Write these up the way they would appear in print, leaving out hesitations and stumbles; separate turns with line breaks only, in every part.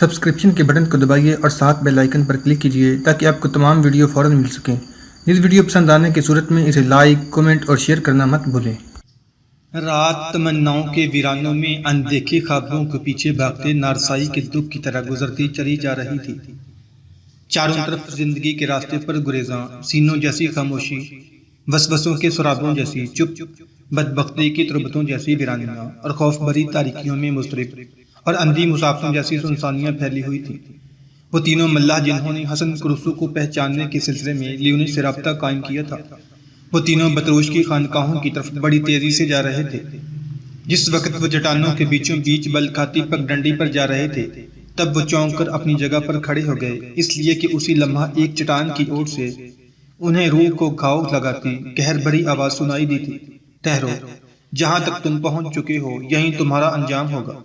Subscription کے button کو دبائیے اور ساتھ بیل آئیکن پر کلک کیجیے تاکہ آپ کو تمام ویڈیو فوراً مل سکیں۔ اس ویڈیو پسند آنے کی صورت میں اسے لائک، کمنٹ اور شیئر کرنا مت بھولیں۔
رات تمناؤں کے ویرانوں میں اندیکھے خوابوں کے پیچھے بھاگتے نارسائی کے دکھ کی طرح گزرتی چلی جا رہی تھی۔ چاروں طرف زندگی کے راستے پر گریزاں، سینوں جیسی خاموشی، وسوسوں کے سرابوں جیسی چپ، بدبختی کی تربتوں جیسی ویرانیاں اور خوف بھری تاریکیوں میں مضطرب اور اندھی مسافروں جیسی سنسانیاں پھیلی ہوئی تھیں۔ وہ تینوں ملاح جنہوں نے حسن کروسو کو پہچاننے کے سلسلے میں لیونس سے رابطہ قائم کیا تھا، وہ تینوں بطروش کی خانقاہوں کی طرف بڑی تیزی سے جا رہے تھے۔ جس وقت وہ چٹانوں کے بیچوں بیچ بل کھاتی پگڈنڈی پر جا رہے تھے، تب وہ چونک کر اپنی جگہ پر کھڑے ہو گئے، اس لیے کہ اسی لمحہ ایک چٹان کی اوٹ سے انہیں روح کو گھاؤ لگاتی قہر بھری آواز سنائی دی تھی، ٹھہرو، جہاں تک تم پہنچ چکے ہو یہیں تمہارا انجام ہوگا۔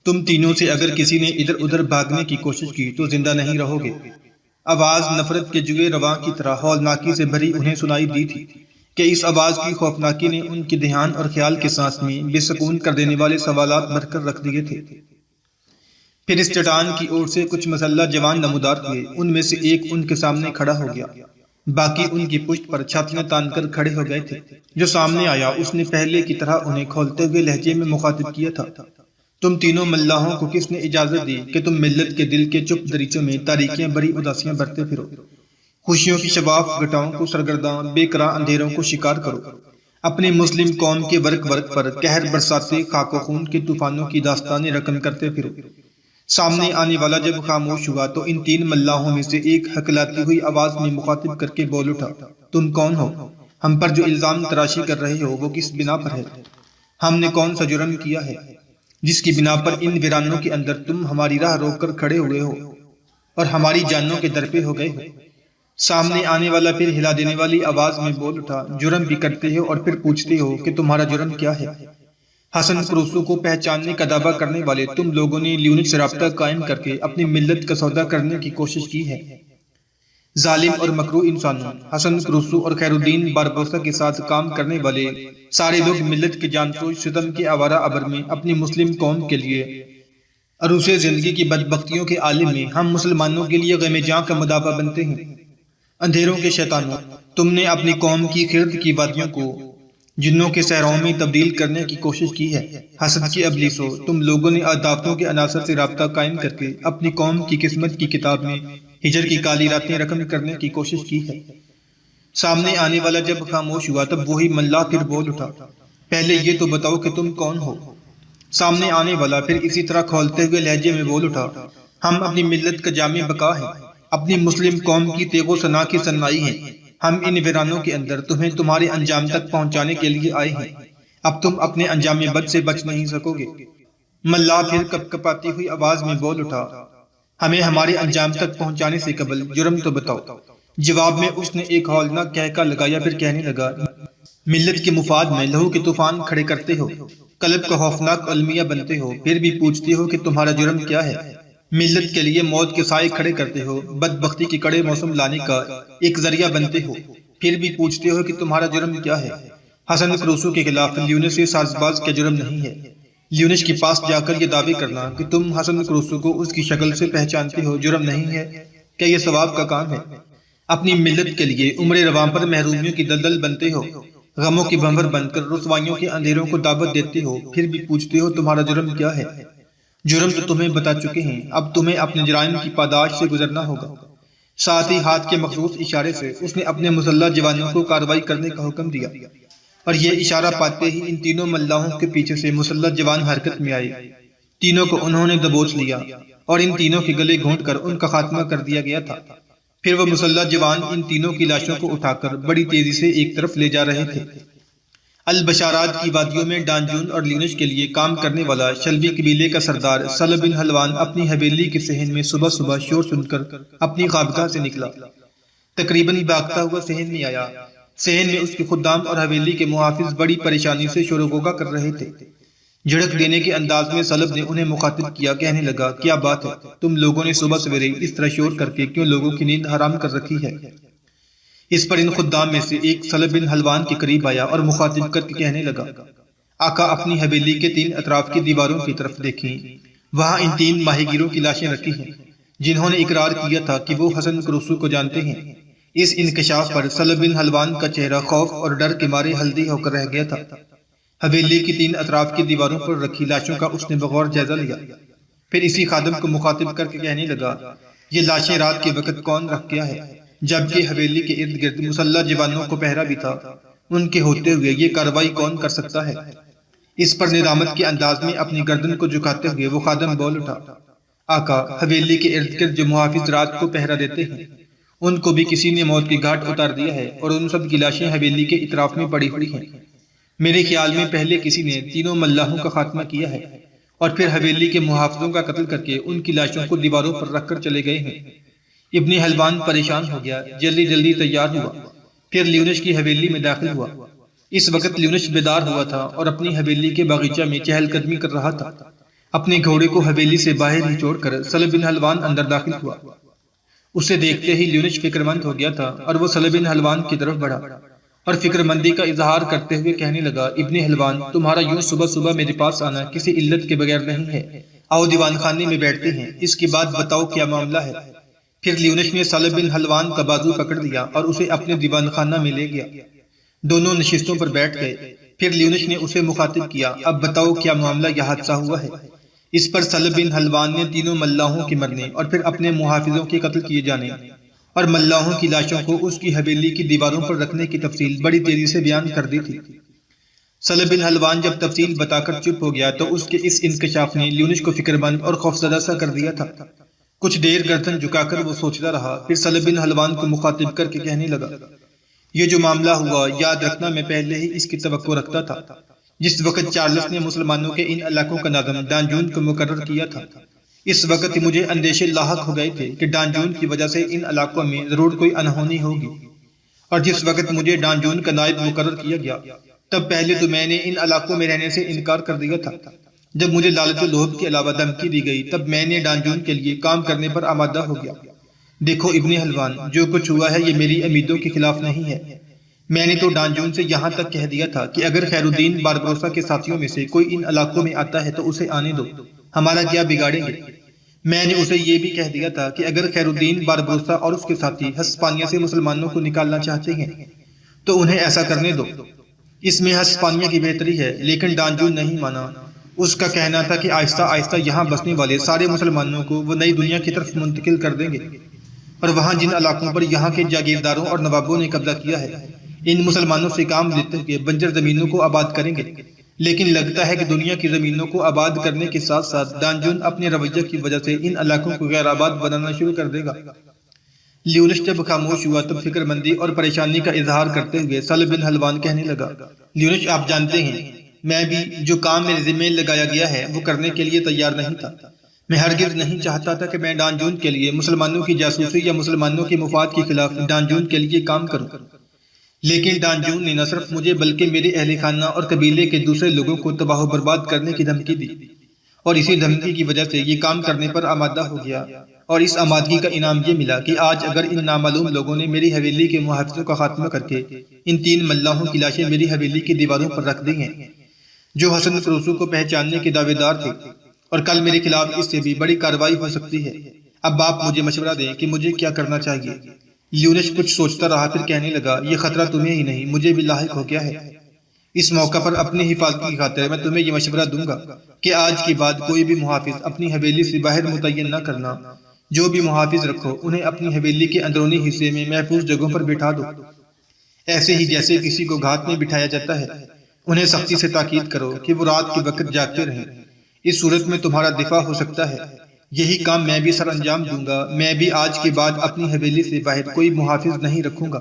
تم تینوں سے اگر کسی نے ادھر ادھر بھاگنے کی کوشش کی تو زندہ نہیں رہو گے۔ آواز نفرت کے جوئے رواں کی طرح ہولناکی سے بھری انہیں سنائی دی تھی کہ اس آواز کی خوفناکی نے ان کے دھیان اور خیال کے سانس میں بے سکون کر دینے والے سوالات بھر کر رکھ دیے تھے۔ پھر اس چٹان کی اوٹ سے کچھ مسلح جوان نمودار ہوئے، ان میں سے ایک ان کے سامنے کھڑا ہو گیا، باقی ان کی پشت پر چھاتیاں تان کر کھڑے ہو گئے تھے۔ جو سامنے آیا اس نے پہلے کی طرح انہیں کھولتے ہوئے لہجے میں مخاطب کیا تھا، تم تینوں ملاحوں کو کس نے اجازت دی کہ تم ملت کے دل کے چپ دریچوں میں تاریکیاں بڑی اداسیاں برتے پھرو، خوشیوں کی شفاف گٹاؤں کو سرگرداں، بے قرار اندھیروں کو شکار کرو، اپنی مسلم قوم کے ورق ورق پر قہر برساتے خاک و خون کے طوفانوں کی داستانیں رقم کرتے پھرو۔ سامنے آنے والا جب خاموش ہوا تو ان تین ملاحوں میں سے ایک ہکلاتی ہوئی آواز میں مخاطب کر کے بول اٹھا، تم کون ہو؟ ہم پر جو الزام تراشی کر رہے ہو وہ کس بنا پر ہے؟ ہم نے کون سا جرم کیا ہے جس کی بنا پر ان ویرانوں کے اندر تم ہماری راہ روک کر کھڑے ہوئے ہو اور ہماری جانوں کے در پہ ہو گئے ہو؟ سامنے آنے والا پھر ہلا دینے والی آواز میں بول اٹھا، جرم بھی کرتے ہو اور پھر پوچھتے ہو کہ تمہارا جرم کیا ہے؟ حسن کروسو کو پہچاننے کا دعویٰ کرنے والے تم لوگوں نے لیونس سے رابطہ قائم کر کے اپنی ملت کا سودا کرنے کی کوشش کی ہے۔ ظالم اور مکروہ انسانوں، حسن کروسو اور خیر الدین باربوسا کے ساتھ کام کرنے والے سارے لوگ ملت کے جانسوز ستم کے آوارہ ابر میں اپنی مسلم قوم کے لیے عروس زندگی کی بدبختیوں کے عالم میں ہم مسلمانوں کے لیے غم جاں کا مدافع بنتے ہیں۔ اندھیروں کے شیطانوں، تم نے اپنی قوم کی خرد کی وادیوں کو جنوں کے صحراؤں میں تبدیل کرنے کی کوشش کی ہے۔ حسد کی ابلیسوں، تم لوگوں نے عداوتوں کے عناصر سے رابطہ قائم کر کے اپنی قوم کی قسمت کی کتاب میں ہجر کی کالی راتیں رقم کرنے کی کوشش کی ہے۔ سامنے آنے والا جب خاموش ہوا تب وہی ملاح پھر بول اٹھا، پہلے یہ تو بتاؤ کہ تم کون ہو؟ سامنے آنے والا پھر اسی طرح کھولتے ہوئے لہجے میں بول اٹھا، ہم اپنی ملت کا جامع بقا ہیں، اپنی مسلم قوم کی تیغ و ثنا کی صنائی ہیں، ہم ان ویرانوں کے اندر تمہیں تمہارے انجام تک پہنچانے کے لیے آئے ہیں، اب تم اپنے انجام بد سے بچ نہیں سکو گے۔ ملاح پھر کپ کپاتی ہوئی آواز میں بول اٹھا، ہمیں ہمارے انجام تک پہنچانے سے قبل جرم تو بتاؤ۔ جواب میں اس نے ایک ہولناک کہکا لگایا، پھر کہنے لگا، ملت کے مفاد میں لہو کے طوفان کھڑے کرتے ہو، قلب کا خوفناک المیہ بنتے ہو، پھر بھی پوچھتے ہو کہ تمہارا جرم کیا ہے؟ ملت کے لیے موت کے سائے کھڑے کرتے ہو، بدبختی کے کڑے موسم لانے کا ایک ذریعہ بنتے ہو، پھر بھی پوچھتے ہو کہ تمہارا جرم کیا ہے؟ حسن کروسو کے خلاف لیونس سے ساز باز کا جرم نہیں ہے۔ لیونس کے پاس جا کر یہ دعوے کرنا کہ تم حسن کروسو کو اس کی شکل سے پہچانتے ہو جرم نہیں ہے، کیا یہ ثواب کا کام ہے؟ اپنی ملت کے لیے عمر رواں پر محرومیوں کی دلدل بنتے ہو، غموں کی بھنور بن کر رسوائیوں کے اندھیروں کو دعوت دیتے ہو، پھر بھی پوچھتے ہو تمہارا جرم کیا ہے؟ جرم تو تمہیں بتا چکے ہیں، اب تمہیں اپنے جرائم کی پاداش سے گزرنا ہوگا۔ ساتھ ہی ہاتھ کے مخصوص اشارے سے اس نے اپنے مسلح جوانوں کو کارروائی کرنے کا حکم دیا، اور یہ اشارہ پاتے ہی ان تینوں ملاحوں کے پیچھے سے مسلح جوان حرکت میں آئے۔ تینوں کو انہوں نے دبوچ لیا اور ان تینوں کے گلے گھونٹ کر ان کا خاتمہ کر دیا گیا تھا۔ پھر وہ مسلح جوان ان تینوں کی لاشوں کو اٹھا کر بڑی تیزی سے ایک طرف لے جا رہے تھے۔ البشارات کی وادیوں میں ڈانجون اور لیونس کے لیے کام کرنے والا شلبی قبیلے کا سردار سلب بن حلوان اپنی حویلی کے صحن میں صبح صبح شور سن کر اپنی خوابگاہ سے نکلا، تقریباً بھاگتا ہوا صحن میں آیا۔ صحن میں اس کے خدام اور حویلی کے محافظ بڑی پریشانی سے شور و غوغا کر رہے تھے۔ جھڑک دینے کے انداز میں سلب نے انہیں مخاطب کیا، کہنے لگا، کیا بات ہے؟ تم لوگوں نے صبح سویرے اس طرح شور کر کے کیوں لوگوں کی نیند حرام کر رکھی ہے؟ اس پر ان خدام میں سے ایک سلب بن حلوان کے قریب آیا اور مخاطب کر کے کہنے لگا، آقا اپنی حویلی کے 3 اطراف کی دیواروں کی طرف دیکھیں، وہاں ان 3 ماہی گیروں کی لاشیں رکھی ہیں جنہوں نے اقرار کیا تھا کہ وہ حسن کروسو کو جانتے ہیں۔ اس انکشاف پر سلب بن حلوان کا چہرہ خوف اور ڈر کے مارے ہلدی ہو کر رہ گیا تھا۔ حویلی کی 3 اطراف کی دیواروں پر رکھی لاشوں کا اس نے بغور جائزہ لیا، پھر اسی خادم کو مخاطب کر کے کہنے لگا، یہ لاشیں رات کے وقت کون رکھ گیا ہے، جبکہ حویلی کے ارد گرد مسلح جوانوں کو پہرا بھی تھا، ان کے ہوتے ہوئے یہ کارروائی کون کر سکتا ہے؟ اس پر ندامت کے انداز میں اپنی گردن کو جھکاتے ہوئے وہ خادم بول اٹھا، آقا، حویلی کے ارد گرد جو محافظ رات کو پہرا دیتے ہیں ان کو بھی کسی نے موت کی گھاٹ اتار دیا ہے اور ان سب کی لاشیں حویلی کے اطراف میں پڑی ہوئی ہیں۔ میرے خیال میں پہلے کسی نے تینوں ملاحوں کا خاتمہ کیا ہے اور پھر حویلی کے محافظوں کا قتل کر کے ان کی لاشوں کو دیواروں پر رکھ کر چلے گئے ہیں۔ ابن حلوان پریشان ہو گیا، جلدی جلدی تیار ہوا، پھر لیونش کی حویلی میں داخل ہوا۔ اس وقت لیونش بیدار ہوا تھا اور اپنی حویلی کے باغیچہ میں چہل قدمی کر رہا تھا۔ اپنے گھوڑے کو حویلی سے باہر ہی چھوڑ کر سلب بن حلوان اندر داخل ہوا۔ اسے دیکھتے ہی لیونش فکر مند ہو گیا تھا اور وہ سلب بن حلوان کی طرف بڑھا اور فکر مندی کا اظہار کرتے ہوئے کہنے لگا، ابن حلوان، تمہارا یوں صبح صبح میرے پاس آنا کسی علت کے بغیر نہیں ہے، آؤ دیوان خانے میں بیٹھتے ہیں، اس کے بعد بتاؤ کیا معاملہ ہے۔ پھر لیونش نے سلب بن حلوان کا بازو پکڑ لیا اور اسے اپنے دیوان خانہ میں لے گیا۔ دونوں نشستوں پر بیٹھ گئے۔ پھر لیونش نے اسے مخاطب کیا، اب بتاؤ کیا معاملہ، یہ حادثہ ہوا ہے۔ اس پر سلب بن حلوان نے تینوں ملاحوں کے مرنے اور پھر اپنے محافظوں کے قتل کیے جانے اور ملاحوں کی لاشوں کو اس کی حویلی کی دیواروں پر رکھنے کی تفصیل بڑی تیزی سے بیان کر دی تھی۔ سلب بن حلوان جب تفصیل بتا کر چپ ہو گیا تو اس کے اس انکشاف نے لیونش کو فکر مند اور خوفزدہ سا کر دیا تھا۔ کچھ دیر گردن جھکا کر وہ سوچتا رہا، پھر سلب بن حلوان کو مخاطب کر کے کہنے لگا، یہ جو معاملہ ہوا، یاد رکھنا میں پہلے ہی اس کی توقع رکھتا تھا۔ جس وقت چارلس نے مسلمانوں کے ان علاقوں کا ناظم ڈانجون کو مقرر کیا تھا، اس وقت مجھے اندیشے لاحق ہو گئے تھے کہ ڈانجون کی وجہ سے ان علاقوں میں ضرور کوئی انہونی ہوگی، اور جس وقت مجھے ڈانجون کا نائب مقرر کیا گیا تب پہلے تو میں نے ان علاقوں میں رہنے سے انکار کر دیا تھا۔ جب مجھے لالچ و لوبھ کے علاوہ دھمکی دی گئی تب میں نے ڈانجون کے لیے کام کرنے پر آمادہ ہو گیا۔ دیکھو ابن حلوان، جو کچھ ہوا ہے یہ میری امیدوں کے خلاف نہیں ہے۔ میں نے تو ڈانجون سے یہاں تک کہہ دیا تھا کہ اگر خیر الدین باربروسا کے ساتھیوں میں سے کوئی ان علاقوں میں آتا ہے تو اسے آنے دو، ہمارا کیا بگاڑیں گے۔ میں نے اسے یہ بھی کہہ دیا تھا کہ اگر خیر الدین باربروسا اور اس کے ساتھی ہسپانیہ سے مسلمانوں کو نکالنا چاہتے ہیں تو انہیں ایسا کرنے دو، اس میں ہسپانیہ کی بہتری ہے۔ لیکن ڈانجون نہیں مانا۔ اس کا کہنا تھا کہ آہستہ آہستہ یہاں بسنے والے سارے مسلمانوں کو وہ نئی دنیا کی طرف منتقل کر دیں گے، اور وہاں جن علاقوں پر یہاں کے جاگیرداروں اور نوابوں نے قبضہ کیا ہے ان مسلمانوں سے کام لیتے ہوئے بنجر زمینوں کو آباد کریں گے۔ لیکن لگتا ہے کہ دنیا کی زمینوں کو آباد کرنے کے ساتھ ساتھ ڈانجون اپنے رویہ کی وجہ سے ان علاقوں کو غیر آباد بنانا شروع کر دے گا۔ لیونش جب خاموش ہوا تب فکر مندی اور پریشانی کا اظہار کرتے ہوئے سلب بن حلوان کہنے لگا، لیونش، آپ جانتے ہیں میں بھی جو کام میرے ذمہ لگایا گیا ہے وہ کرنے کے لیے تیار نہیں تھا۔ میں ہرگز نہیں چاہتا تھا کہ میں ڈانجون کے لیے مسلمانوں کی جاسوسی یا مسلمانوں کے مفاد کے خلاف ڈانجون کے لیے کام کروں، لیکن ڈانجون نے نہ صرف مجھے بلکہ میرے اہل خانہ اور قبیلے کے دوسرے لوگوں کو تباہ و برباد کرنے کی دھمکی دی، اور اسی دھمکی کی وجہ سے یہ کام کرنے پر آمادہ ہو گیا، اور اس آمادگی کا انعام یہ ملا کہ آج اگر ان نامعلوم لوگوں نے میری حویلی کے محافظوں کا خاتمہ کر کے ان 3 ملاحوں کی لاشیں میری حویلی کی دیواروں پر رکھ دی ہیں جو حسن کروسو کو پہچاننے کے دعوے دار تھے، اور کل میرے خلاف اس سے بھی بڑی کارروائی ہو سکتی ہے۔ اب آپ مجھے مشورہ دیں کہ مجھے کیا کرنا چاہیے۔ لیونش کچھ سوچتا رہا، پھر کہنے لگا، یہ خطرہ تمہیں ہی نہیں مجھے بھی لاحق ہو گیا ہے۔ اس موقع پر اپنی حفاظت کی خاطر میں تمہیں یہ مشورہ دوں گا کہ آج کے بعد کوئی بھی محافظ اپنی حویلی سے باہر متعین نہ کرنا۔ جو بھی محافظ رکھو انہیں اپنی حویلی کے اندرونی حصے میں محفوظ جگہوں پر بٹھا دو، ایسے ہی جیسے کسی کو گھات میں بٹھایا جاتا ہے۔ انہیں سختی سے تاکید کرو کہ وہ رات کے وقت جاگتے رہیں، اس صورت میں تمہارا دفاع ہو سکتا ہے۔ یہی کام میں بھی سر انجام دوں گا۔ میں بھی آج کے بعد اپنی حویلی سے باہر کوئی محافظ نہیں رکھوں گا،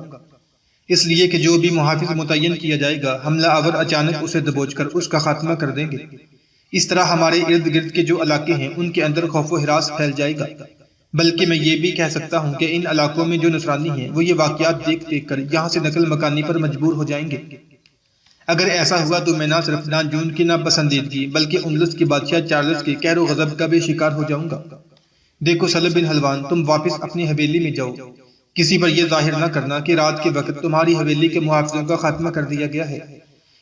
اس لیے کہ جو بھی محافظ متعین کیا جائے گا حملہ آور اچانک اسے دبوچ کر اس کا خاتمہ کر دیں گے۔ اس طرح ہمارے ارد گرد کے جو علاقے ہیں ان کے اندر خوف و ہراس پھیل جائے گا۔ بلکہ میں یہ بھی کہہ سکتا ہوں کہ ان علاقوں میں جو نصرانی ہیں وہ یہ واقعات دیکھ دیکھ کر یہاں سے نقل مکانی پر مجبور ہو جائیں گے۔ اگر ایسا ہوا تو میں نہ صرف ڈانجون کی ناپسندیدگی بلکہ اندلس کے بادشاہ چارلس کے قہر و غضب کا بھی شکار ہو جاؤں گا۔ دیکھو سلب بن حلوان، تم واپس اپنی حویلی میں جاؤ، کسی پر یہ ظاہر نہ کرنا کہ رات کے وقت تمہاری حویلی کے محافظوں کا خاتمہ کر دیا گیا ہے۔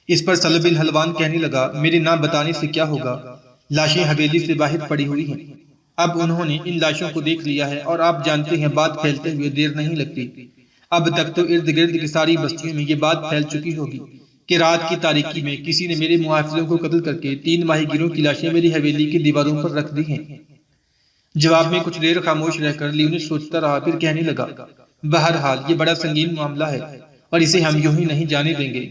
اس پر سلب بن حلوان کہنے لگا، میرے نہ بتانے سے کیا ہوگا، لاشیں حویلی سے باہر پڑی ہوئی ہیں۔ اب انہوں نے ان لاشوں کو دیکھ لیا ہے اور آپ جانتے ہیں بات پھیلتے ہوئے دیر نہیں لگتی۔ اب تک تو ارد گرد کی ساری بستیوں میں یہ بات پھیل چکی ہوگی کہ رات کی تاریکی میں کسی نے میرے محافظوں کو قتل کر کے 3 ماہی گیروں کی لاشیں میری حویلی کی دیواروں پر رکھ دی ہیں۔ جواب میں کچھ دیر خاموش رہ کر لیونس سوچتا رہا، پھر کہنے لگا، بہرحال یہ بڑا سنگین معاملہ ہے اور اسے ہم یوں ہی نہیں جانے دیں گے،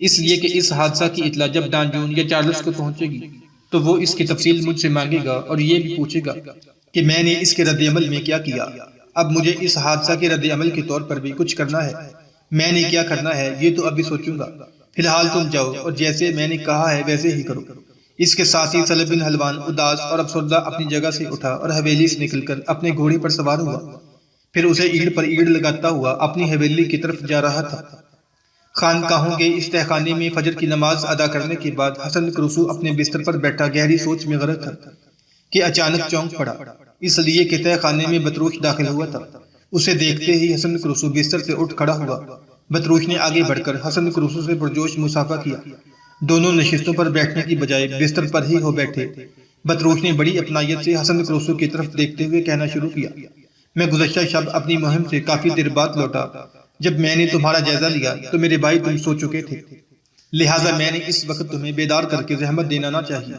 اس لیے کہ اس حادثہ کی اطلاع جب ڈان جون یا چارلس کو پہنچے گی تو وہ اس کی تفصیل مجھ سے مانگے گا اور یہ بھی پوچھے گا کہ میں نے اس کے رد عمل میں کیا کیا۔ اب مجھے اس حادثہ کے رد عمل کے طور پر بھی کچھ کرنا ہے۔ میں نے کیا کرنا ہے یہ تو ابھی سوچوں گا، فی الحال تم جاؤ اور جیسے میں نے کہا ہے ویسے ہی کرو۔ اس کے ساتھ ہی سلب بن حلوان اداس اور افسردہ اپنی جگہ سے اٹھا اور حویلی سے نکل کر اپنے گھوڑے پر سوار ہوا، پھر اسے اینٹ پر اینٹ لگاتا ہوا اپنی حویلی کی طرف جا رہا تھا۔ خانقاہوں کے اس تہخانے میں فجر کی نماز ادا کرنے کے بعد حسن کروسو اپنے بستر پر بیٹھا گہری سوچ میں غرق تھا کہ اچانک چونک پڑا، اس لیے کہ تہخانے میں بطروش داخل ہوا تھا۔ اسے دیکھتے ہی حسن کروسو بستر سے اٹھ کھڑا ہوا۔ بطروش نے آگے بڑھ کر حسن کروسو سے پرجوش مصافحہ کیا۔ دونوں نشستوں پر بیٹھنے کی بجائے بستر پر ہی ہو بیٹھے۔ بطروش نے بڑی اپنائیت سے حسن کروسو کی طرف دیکھتے ہوئے کہنا شروع کیا، میں گزشتہ شب اپنی مہم سے کافی دیر بعد لوٹا۔ جب میں نے تمہارا جائزہ لیا تو میرے بھائی تم سو چکے تھے، لہٰذا میں نے اس وقت تمہیں بیدار کر کے زحمت دینا نہ چاہیے۔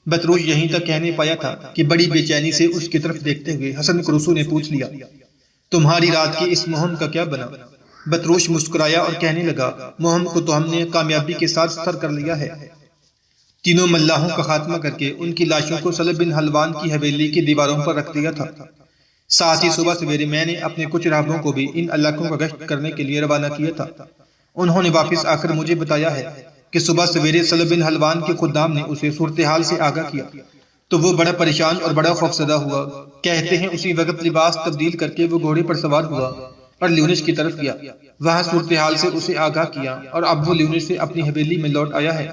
بطروش یہیں تک کہنے پایا تھا کہ بڑی بے چینی سے اس کی طرف دیکھتے ہوئے حسن کروسو نے پوچھ لیا، تمہاری رات کی اس مہم کا کیا بنا؟ بطروش مسکرایا اور کہنے لگا، مہم کو تو ہم نے کامیابی کے ساتھ سر کر لیا ہے۔ تینوں ملاحوں کا خاتمہ کر کے ان کی لاشوں کو سلب بن حلوان کی حویلی کی دیواروں پر رکھ دیا تھا۔ ساتھ ہی صبح سویرے میں نے اپنے کچھ راہبوں کو بھی ان علاقوں کا گشت کرنے کے لیے روانہ کیا تھا۔ انہوں نے واپس آ کر مجھے بتایا ہے کہ صبح سویرے سلب بن حلوان کے خدام نے اسے صورتحال سے آگاہ کیا تو وہ بڑا پریشان اور بڑا خوفزدہ ہوا۔ کہتے ہیں اسی وقت لباس تبدیل کر کے وہ گھوڑے پر سوار ہوا اور لیونس کی طرف گیا، وہاں صورتحال سے اسے آگاہ کیا اور اب وہ لیونس سے اپنی حویلی میں لوٹ آیا ہے۔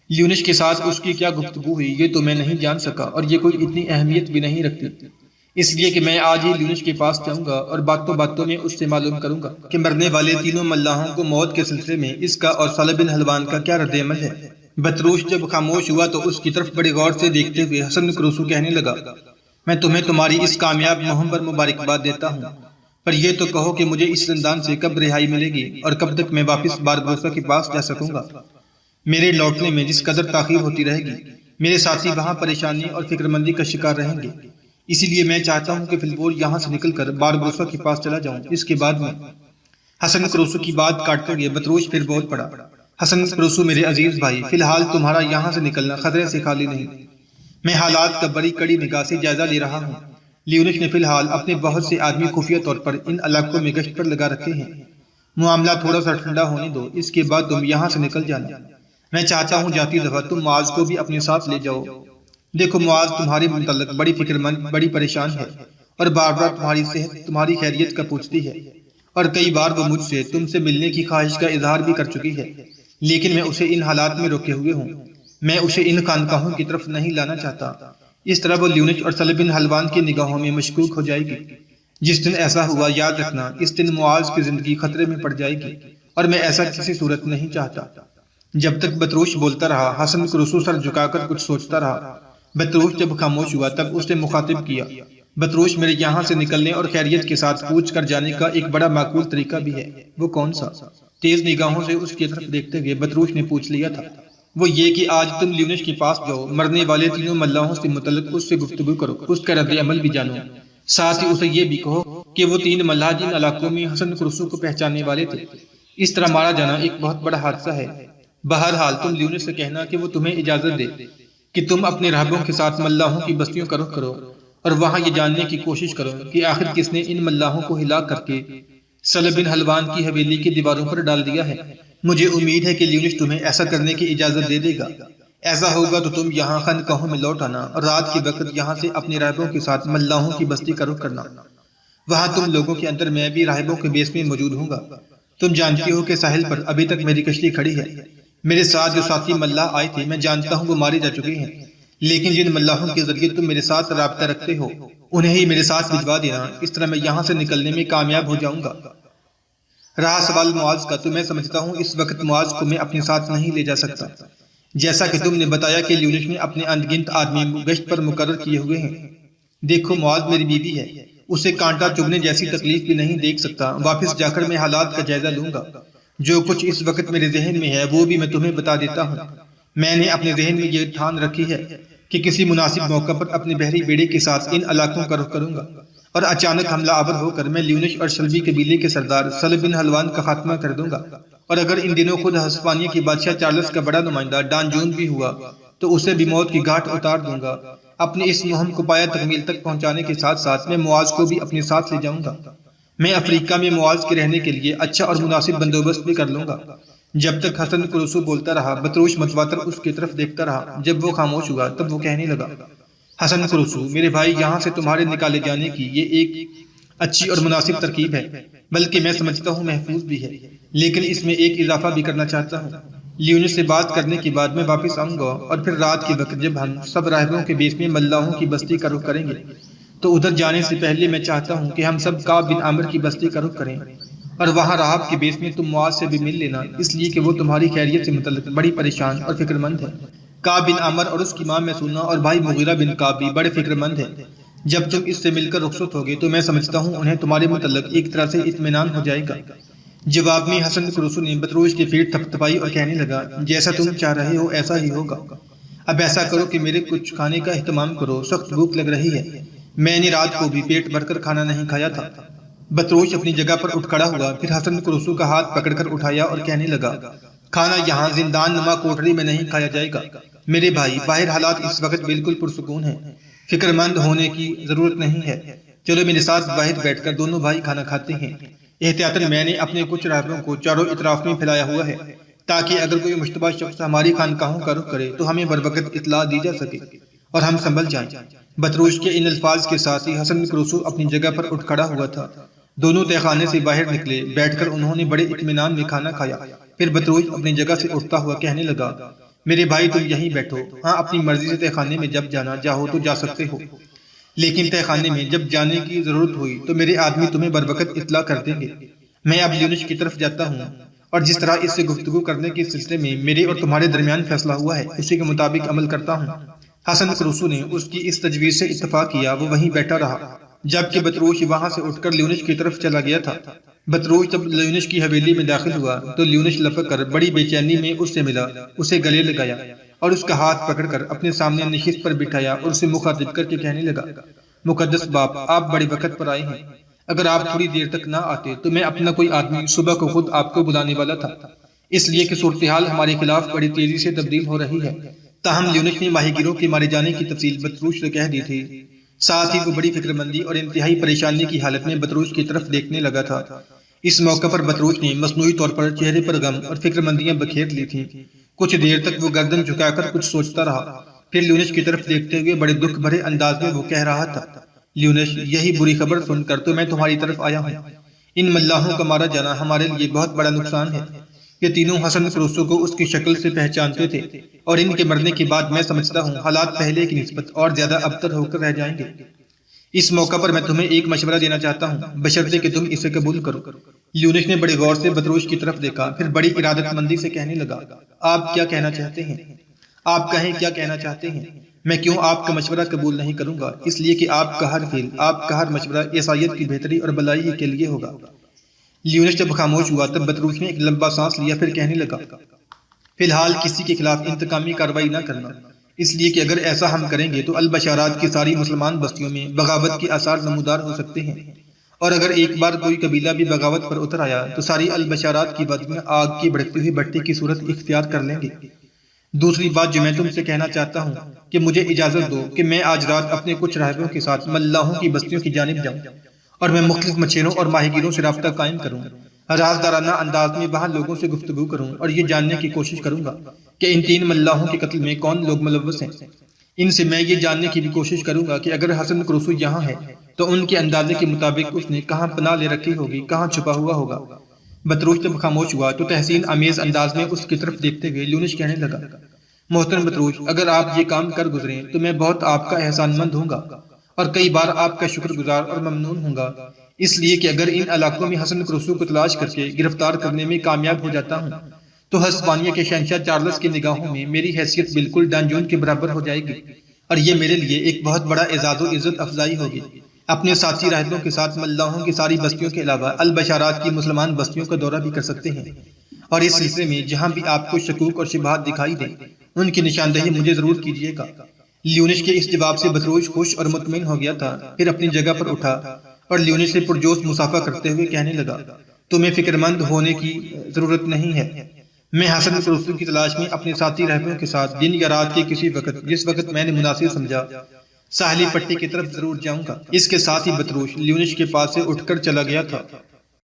لیونس کے ساتھ اس کی کیا گفتگو ہوئی یہ تو میں نہیں جان سکا اور یہ کوئی اتنی اہمیت بھی نہیں رکھتی، اس لیے کہ میں آج ہی لیونس کے پاس جاؤں گا اور باتوں باتوں میں اس سے معلوم کروں گا کہ مرنے والے تینوں ملاحوں کو موت کے سلسلے میں اس کا اور سلب بن حلوان کا کیا رد عمل ہے۔ بطروش جب خاموش ہوا تو اس کی طرف بڑے غور سے دیکھتے ہوئے حسن کروسو کہنے لگا، میں تمہیں تمہاری اس کامیاب مہم پر مبارکباد دیتا ہوں، پر یہ تو کہو کہ مجھے اس زندان سے کب رہائی ملے گی اور کب تک میں واپس باربروسا کے پاس جا سکوں گا؟ میرے لوٹنے میں جس قدر تاخیر ہوتی رہے گی میرے ساتھی وہاں پریشانی اور فکر مندی کا شکار رہیں گے، اسی لیے میں چاہتا ہوں کہ فی الفور یہاں سے نکل کر باربروسا کے پاس چلا جاؤں، اس کے بعد میں۔ حسن کروسو کی بات کاٹتے ہوئے بطروش پھر بول پڑا، حسن کروسو میرے عزیز بھائی، فی الحال تمہارا یہاں سے نکلنا خطرے سے خالی نہیں، میں حالات کا بڑی کڑی نگاہ سے جائزہ لے رہا ہوں۔ لیونس نے فی الحال اپنے بہت سے آدمی خفیہ طور پر ان علاقوں میں گشت پر لگا رکھے ہیں، معاملہ تھوڑا سا ٹھنڈا ہونے دو، اس کے بعد تم یہاں سے نکل جانا۔ میں چاہتا ہوں جاتی دفعہ تم معاذ کو بھی اپنے ساتھ لے جاؤ۔ دیکھو معاذ تمہارے متعلق بڑی فکر مند، بڑی پریشان ہے اور بار بار تمہاری صحت، تمہاری خیریت کا پوچھتی ہے، اور کئی بار وہ مجھ سے تم سے ملنے کی خواہش کا اظہار بھی کر چکی ہے، لیکن میں اسے ان حالات میں روکے ہوئے ہوں، میں اسے ان خانقاہوں کی طرف نہیں لانا چاہتا۔ اس طرح وہ لیونس اور سلب بن حلوان کی نگاہوں میں مشکوک ہو جائے گی۔ جس دن ایسا ہوا یاد رکھنا اس دن معاذ کی زندگی خطرے میں پڑ جائے گی، اور میں ایسا کسی صورت نہیں چاہتا۔ جب تک بطروش بولتا رہا حسن کروسو سر جھکا کر کچھ سوچتا رہا۔ بطروش جب خاموش ہوا تب اس نے مخاطب کیا، بطروش میرے یہاں سے نکلنے اور خیریت کے ساتھ پوچھ کر جانے کا ایک بڑا معقول طریقہ بھی ہے، وہ کون سا؟ تیز نگاہوں سے اس کی طرف دیکھتے ہوئے بطروش نے پوچھ لیا تھا، وہ یہ کہ آج تم لیونس کے پاس جاؤ، مرنے والے تینوں ملاحوں سے متعلق اس سے گفتگو کرو، اس کا رد عمل بھی جانو، ساتھ ہی اسے یہ بھی کہو کہ وہ 3 ملاح جن علاقوں میں حسن کروسو کو پہچاننے والے تھے، اس طرح مارا جانا ایک بہت بڑا حادثہ ہے۔ بہرحال تم لیونس سے کہنا کہ وہ تمہیں اجازت دے کہ تم اپنے راہبوں کے ساتھ ملاحوں کی بستیوں کا رخ کرو اور وہاں یہ جاننے کی کوشش کرو کہ آخر کس نے ان ملاحوں کو ہلاک کر کے سلب بن حلوان کی حویلی کی دیواروں پر ڈال دیا ہے۔ مجھے امید ہے کہ لیونس تمہیں ایسا کرنے کی اجازت دے دے گا۔ ایسا ہوگا تو تم یہاں خانقاہوں میں لوٹ آنا اور رات کے وقت یہاں سے اپنے راہبوں کے ساتھ ملاحوں کی بستی کا رخ کرنا۔ وہاں تم لوگوں کے اندر میں بھی راہبوں کے بیس میں موجود ہوں گا۔ تم جانتی ہو کہ ساحل پر ابھی تک میری کشتی کھڑی ہے، میرے ساتھ جو ساتھی ملاح آئے تھے میں جانتا ہوں وہ مارے جا چکے ہیں، لیکن جن ملاحوں کے ذریعے تم میرے ساتھ رابطہ رکھتے ہو انہیں ہی میرے ساتھ بھجوا دینا، اس طرح میں یہاں سے نکلنے میں کامیاب ہو جاؤں گا۔ رہا سوال معاذ کا تو میں سمجھتا ہوں اس وقت معاذ کو میں اپنے ساتھ نہیں لے جا سکتا، جیسا کہ تم نے بتایا کہ لیونش نے اپنے اندگنت آدمی گشت پر مقرر کیے ہوئے ہیں۔ دیکھو معاذ میری بیوی ہے، اسے کانٹا چبھنے جیسی تکلیف بھی نہیں دیکھ سکتا۔ واپس جا کر میں حالات کا جائزہ لوں گا۔ جو کچھ اس وقت میرے ذہن میں ہے وہ بھی میں تمہیں بتا دیتا ہوں۔ میں نے اپنے ذہن میں یہ ٹھان رکھی ہے کہ کسی مناسب موقع پر اپنے بحری بیڑے کے ساتھ ان علاقوں کا رخ کروں گا اور اچانک حملہ آور ہو کر میں لیونش اور شلبی قبیلے کے سردار سلب بن حلوان کا خاتمہ کر دوں گا۔ اور اگر ان دنوں خود ہسپانیہ کے بادشاہ چارلس کا بڑا نمائندہ ڈان جون بھی ہوا تو اسے بھی موت کی گھاٹ اتار دوں گا۔ اپنی اس مہم کو پایہ تکمیل تک پہنچانے کے ساتھ ساتھ میں معاذ کو بھی اپنے ساتھ لے جاؤں گا۔ میں افریقہ میں معاذ کے رہنے کے لیے اچھا اور مناسب بندوبست بھی کر لوں گا۔ جب تک حسن کروسو بولتا رہا بطروش متواتر اس کی طرف دیکھتا رہا۔ جب وہ خاموش ہوا تب وہ کہنے لگا، حسن کروسو میرے بھائی، یہاں سے تمہارے نکالے جانے کی یہ ایک اچھی اور مناسب ترکیب ہے، بلکہ میں سمجھتا ہوں محفوظ بھی ہے، لیکن اس میں ایک اضافہ بھی کرنا چاہتا ہوں۔ لیونس سے بات کرنے کے بعد میں واپس آؤں گا اور پھر رات کے وقت جب ہم سب راہبوں کے بیس میں ملاحوں کی بستی کا رخ کریں گے تو ادھر جانے سے پہلے میں چاہتا ہوں کہ ہم سب کعب بن عامر کی بستی کا رخ کریں، اور وہاں راہب کے بیس میں تم معاذ سے بھی مل لینا، اس لیے کہ وہ تمہاری خیریت سے متعلق بڑی پریشان اور فکر مند ہے۔ کعب بن عامر اور اس کی ماں میسونہ اور بھائی مغیرہ بن کعب بھی بڑے فکر مند ہیں۔ جب تم اس سے مل کر رخصت ہوگے تو میں سمجھتا ہوں انہیں تمہارے متعلق ایک طرح سے اطمینان ہو جائے گا۔ جواب میں حسن کروسو نے بطروش کی پیٹھ تھپ تھپائی اور کہنے لگا، جیسا تم چاہ رہے ہو ایسا ہی ہوگا۔ اب ایسا کرو کہ میرے کچھ کھانے کا اہتمام کرو، سخت بھوک لگ رہی ہے۔ میں نے رات کو بھی پیٹ بھر کر کھانا نہیں کھایا تھا۔ بطروش اپنی جگہ پر اٹھ کھڑا ہوا، پھر حسن کروسو کا ہاتھ پکڑ کر اٹھایا اور کہنے لگا، کھانا یہاں زندان نما کوٹری میں نہیں کھایا جائے گا میرے بھائی، باہر حالات اس وقت بالکل پرسکون ہیں، فکر مند ہونے کی ضرورت نہیں ہے۔ چلو میرے ساتھ باہر بیٹھ کر دونوں بھائی کھانا کھاتے ہیں۔ احتیاطاً میں نے اپنے کچھ راہبوں کو چاروں اطراف میں پھیلایا ہوا ہے تاکہ اگر کوئی مشتبہ شخص ہماری خانقاہوں کا رخ کرے تو ہمیں بروقت اطلاع دی جا سکے اور ہم سنبھل جائیں۔ بطروش کے ان الفاظ کے ساتھ ہی حسن کروسو اپنی جگہ پر اٹھ کھڑا ہوا تھا۔ دونوں تہہ خانے سے باہر نکلے، بیٹھ کر انہوں نے بڑے اطمینان میں کھانا کھایا۔ پھر بطروش اپنی جگہ سے اٹھتا ہوا کہنے لگا، میرے بھائی تم یہیں بیٹھو، ہاں اپنی مرضی سے تہہ خانے میں جب جانا چاہو تو جا سکتے ہو، لیکن تہہ خانے میں جب جانے کی ضرورت ہوئی تو میرے آدمی تمہیں بروقت اطلاع کر دیں گے۔ میں اب لیونش کی طرف جاتا ہوں اور جس طرح اس سے گفتگو کرنے کے سلسلے میں میرے اور تمہارے درمیان فیصلہ ہوا ہے اسی کے مطابق عمل کرتا ہوں۔ حسن کروسو نے اس کی اس تجویز سے اتفاق کیا، وہ وہیں بیٹھا رہا جبکہ بطروش وہاں سے اٹھ کر لیونش کی طرف چلا گیا تھا۔ بطروش جب لیونش کی حویلی میں داخل ہوا تو لیونش لپک کر بڑی بے چینی میں اس سے ملا، اسے گلے لگایا اور اس کا ہاتھ پکڑ کر اپنے سامنے نشست پر بٹھایا اور اسے مخاطب کر کے کہنے لگا، مقدس باپ، آپ بڑے وقت پر آئے ہیں، اگر آپ تھوڑی دیر تک نہ آتے تو میں اپنا کوئی آدمی صبح کو خود آپ کو بلانے والا تھا، اس لیے کہ صورتحال ہمارے خلاف بڑی تیزی سے تبدیل ہو رہی ہے۔ تاہم لیونش نے ماہی گیروں کے مارے جانے کی تفصیل بطروش سے کہہ دی تھی، ساتھ ہی وہ بڑی فکر مندی اور انتہائی پریشانی کی حالت میں بطروش کی طرف دیکھنے لگا تھا۔ اس موقع پر بطروش نے مصنوعی طور پر چہرے پر غم اور فکر مندیاں بکھیر لی تھیں۔ کچھ دیر تک وہ گردن جھکا کر کچھ سوچتا رہا، پھر لیونش کی طرف دیکھتے ہوئے بڑے دکھ بھرے انداز میں وہ کہہ رہا تھا، لیونش، یہی بری خبر سن کر تو میں تمہاری طرف آیا ہوں۔ ان ملاحوں کا مارا جانا ہمارے لیے بہت بڑا نقصان ہے۔ یہ تینوں حسن کروسو کو اس کی شکل سے پہچانتے تھے اور ان کے مرنے کے بعد میں سمجھتا ہوں حالات پہلے کی نسبت اور زیادہ ابتر ہو کر رہ جائیں گے۔ اس موقع پر میں تمہیں ایک مشورہ دینا چاہتا ہوں، بشرطے کہ تم اسے قبول کرو۔ لیونش نے بڑے غور سے بطروش کی طرف دیکھا، پھر بڑی ارادت مندی سے کہنے لگا، آپ کیا کہنا چاہتے ہیں؟ آپ کہیں کیا کہنا چاہتے ہیں؟ میں کیوں آپ کا مشورہ قبول نہیں کروں گا؟ اس لیے کہ آپ کا ہر فعل، آپ کا ہر مشورہ عیسائیت کی بہتری اور بلائی کے لیے ہوگا۔ لیونش جب خاموش ہوا تب بطروش نے ایک لمبا سانس لیا، پھر کہنے لگا، فی الحال کسی کے خلاف انتقامی کارروائی نہ کرنا، اس لیے کہ اگر ایسا ہم کریں گے تو البشارات کی ساری مسلمان بستیوں میں بغاوت کے آثار نمودار ہو سکتے ہیں، اور اگر ایک بار کوئی قبیلہ بھی بغاوت پر اتر آیا تو ساری البشارات کی وادی میں آگ کی بھڑکتی ہوئی بھٹی کی صورت اختیار کر لیں گے۔ دوسری بات جو میں تم سے کہنا چاہتا ہوں کہ مجھے اجازت دو کہ میں آج رات اپنے کچھ راہبوں کے ساتھ ملاحوں کی بستیوں کی جانب جاؤں اور میں مختلف مچھیروں اور ماہی گیروں سے رابطہ قائم کروں، رازدارانہ انداز میں وہاں لوگوں سے گفتگو کروں اور یہ جاننے کی کوشش کروں گا کہ ان تین ملاحوں کے قتل میں کون لوگ ملوث ہیں۔ ان سے میں یہ جاننے کی بھی کوشش کروں گا کہ اگر حسن کروسو یہاں ہے تو ان کے اندازے کے مطابق اس نے کہاں پناہ لے رکھی ہوگی، کہاں چھپا ہوا ہوگا۔ بطروش جب خاموش ہوا تو تحسین آمیز انداز میں اس کی طرف دیکھتے ہوئے لیونش کہنے لگا، محترم بطروش، اگر آپ یہ کام کر گزریں تو میں بہت آپ کا احسان مند ہوں گا اور کئی بار آپ کا شکر گزار اور ممنون ہوں گا، اس لیے کہ اگر ان علاقوں میں حسن کروسو کو تلاش کر کے گرفتار کرنے میں کامیاب ہو جاتا ہوں تو ہسپانیہ کے شہنشاہ چارلس کی نگاہوں میں میری حیثیت بالکل ڈانجون کے برابر ہو جائے گی، اور یہ میرے لیے ایک بہت بڑا اعزاز و عزت افزائی ہوگی۔ اپنے ساتھی راہبوں کے ساتھ ملاحوں کی ساری بستیوں کے علاوہ البشارات کی مسلمان بستیوں کا دورہ بھی کر سکتے ہیں، اور اس سلسلے میں جہاں بھی آپ کو شکوک اور شبہات دکھائی دیں ان کی نشاندہی مجھے ضرور کیجیے گا۔ لیونش کے اس جواب سے بطروش خوش اور مطمئن ہو گیا تھا، پھر اپنی جگہ پر اٹھا اور لیونش سے پرجوش مصافحہ کرتے ہوئے کہنے لگا، تمہیں فکر مند ہونے کی ضرورت نہیں ہے، میں حسن رسول کی تلاش میں اپنے ساتھی راہبوں کے ساتھ دن یا رات کے کسی وقت جس وقت میں نے مناسب سمجھا ساحلی پٹی کی طرف ضرور جاؤں گا۔ اس کے ساتھ ہی بطروش لیونش کے پاس سے اٹھ کر چلا گیا تھا۔